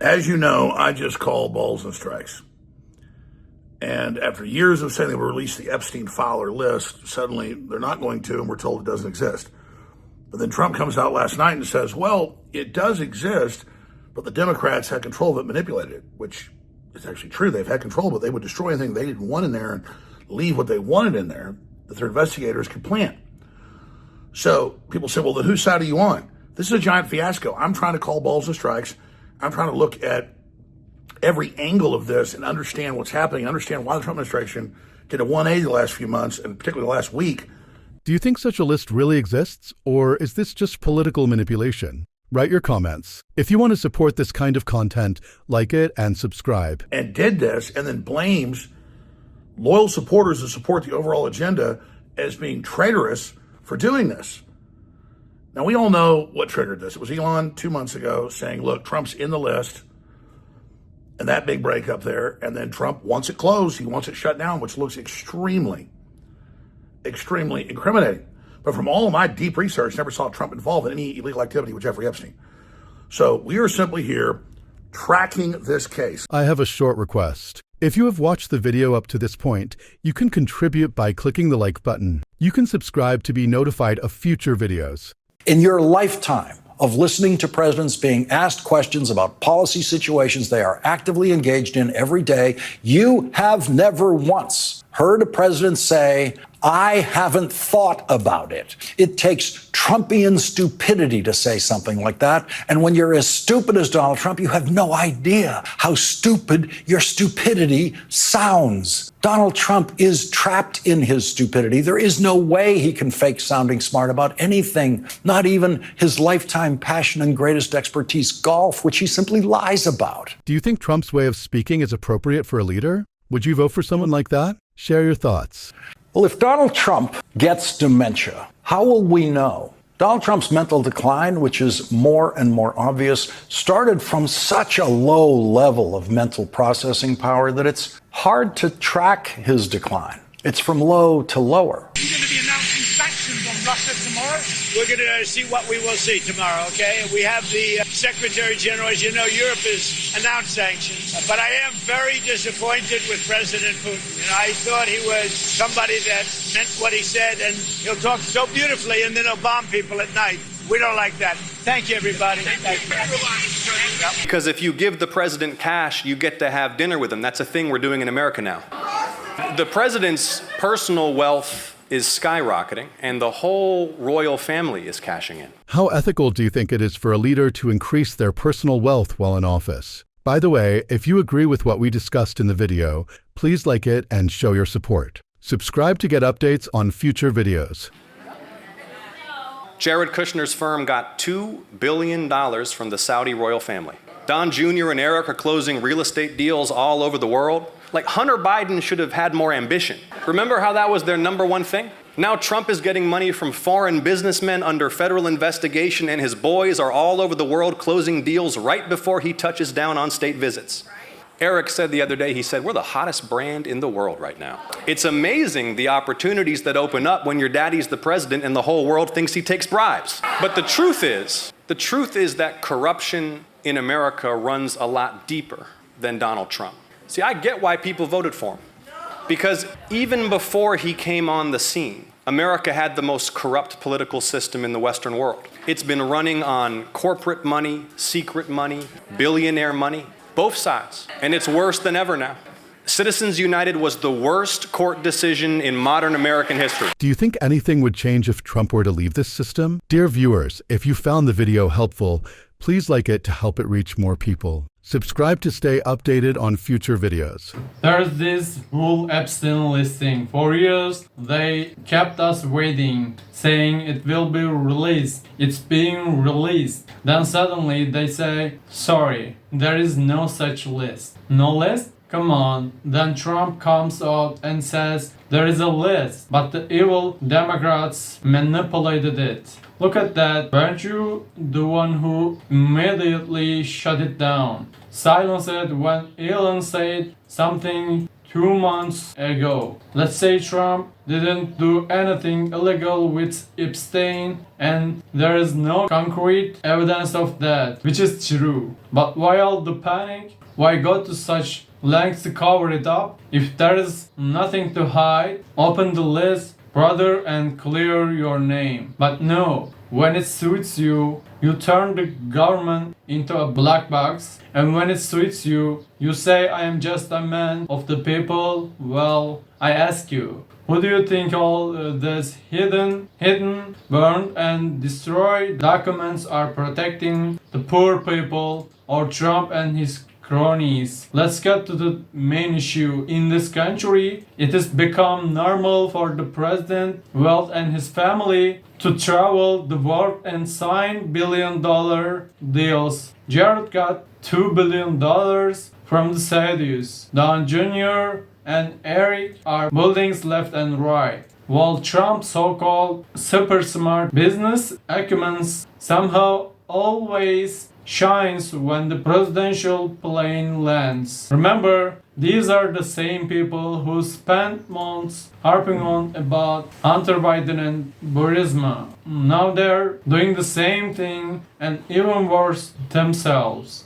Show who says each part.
Speaker 1: As you know, I just call balls and strikes. And after years of saying they will release the Epstein file or list, suddenly they're not going to, and we're told it doesn't exist. But then Trump comes out last night and says, well, it does exist, but the Democrats had control of it, manipulated it, which is actually true. They've had control, but they would destroy anything they didn't want in there and leave what they wanted in there that their investigators could plant. So people say, well, then whose side are you on? This is a giant fiasco. I'm trying to call balls and strikes. I'm trying to look at every angle of this and understand what's happening, understand why the Trump administration did a 180 the last few months, and particularly the last week.
Speaker 2: Do you think such a list really exists, or is this just political manipulation? Write your comments. If you want to support this kind of content, like it and subscribe.
Speaker 1: And did this, and then blames loyal supporters that support the overall agenda as being traitorous for doing this. Now, we all know what triggered this. It was Elon 2 months ago saying, look, Trump's in the list, and that big breakup there. And then Trump wants it closed. He wants it shut down, which looks extremely incriminating. But from all of my deep research, never saw Trump involved in any illegal activity with Jeffrey Epstein. So we are simply here tracking this case.
Speaker 2: I have a short request. If you have watched the video up to this point, you can contribute by clicking the like button. You can subscribe to be notified of future videos.
Speaker 3: In your lifetime of listening to presidents being asked questions about policy situations they are actively engaged in every day, you have never once heard a president say, I haven't thought about it. It takes Trumpian stupidity to say something like that. And when you're as stupid as Donald Trump, you have no idea how stupid your stupidity sounds. Donald Trump is trapped in his stupidity. There is no way he can fake sounding smart about anything, not even his lifetime passion and greatest expertise, golf, which he simply lies about.
Speaker 2: Do you think Trump's way of speaking is appropriate for a leader? Would you vote for someone like that? Share your thoughts.
Speaker 3: Well, if Donald Trump gets dementia, how will we know? Donald Trump's mental decline, which is more and more obvious, started from such a low level of mental processing power that it's hard to track his decline. It's from low to lower.
Speaker 4: You're going to be announcing sanctions on Russia tomorrow? We're going to see what we will see tomorrow, okay? We have the Secretary General, as you know, Europe has announced sanctions. But I am very disappointed with President Putin. You know, I thought he was somebody that meant what he said, and he'll talk so beautifully, and then he'll bomb people at night. We don't like that. Thank you, everybody. Thank you.
Speaker 5: Because if you give the president cash, you get to have dinner with him. That's a thing we're doing in America now. The president's personal wealth is skyrocketing, and the whole royal family is cashing in.
Speaker 2: How ethical do you think it is for a leader to increase their personal wealth while in office? By the way, if you agree with what we discussed in the video, please like it and show your support. Subscribe to get updates on future videos.
Speaker 5: Jared Kushner's firm got $2 billion from the Saudi royal family. Don Jr. and Eric are closing real estate deals all over the world. Like, Hunter Biden should have had more ambition. Remember how that was their number one thing? Now Trump is getting money from foreign businessmen under federal investigation, and his boys are all over the world closing deals right before he touches down on state visits. Eric said the other day, he said, we're the hottest brand in the world right now. It's amazing the opportunities that open up when your daddy's the president and the whole world thinks he takes bribes. But the truth is that corruption in America runs a lot deeper than Donald Trump. See, I get why people voted for him. Because even before he came on the scene, America had the most corrupt political system in the Western world. It's been running on corporate money, secret money, billionaire money, both sides. And it's worse than ever now. Citizens United was the worst court decision in modern American history.
Speaker 2: Do you think anything would change if Trump were to leave this system? Dear viewers, if you found the video helpful, please like it to help it reach more people. Subscribe to stay updated on future videos.
Speaker 6: There's this whole Epstein listing. For years, they kept us waiting, saying it will be released. It's being released. Then suddenly they say, sorry, there is no such list. No list? Come on. Then Trump comes out and says there is a list, but the evil Democrats manipulated it. Look at that. Weren't you the one who immediately shut it down? Silence it when Elon said something 2 months ago. Let's say Trump didn't do anything illegal with Epstein, and there is no concrete evidence of that, which is true. But why all the panic? Why go to such lengths to cover it up? If there is nothing to hide, open the list, brother, and clear your name. But no, when it suits you, you turn the government into a black box, and when it suits you, you say, I am just a man of the people. Well, I ask you, who do you think all these hidden, burned, and destroyed documents are protecting? The poor people or Trump and his cronies? Let's get to the main issue. In this country, it has become normal for the president, wealth, and his family to travel the world and sign billion-dollar deals. Jared got $2 billion from the Saudis. Don Jr. and Eric are buildings left and right, while Trump's so-called super smart business acumen somehow always shines when the presidential plane lands. Remember, these are the same people who spent months harping on about Hunter Biden and Burisma. Now they're doing the same thing and even worse themselves.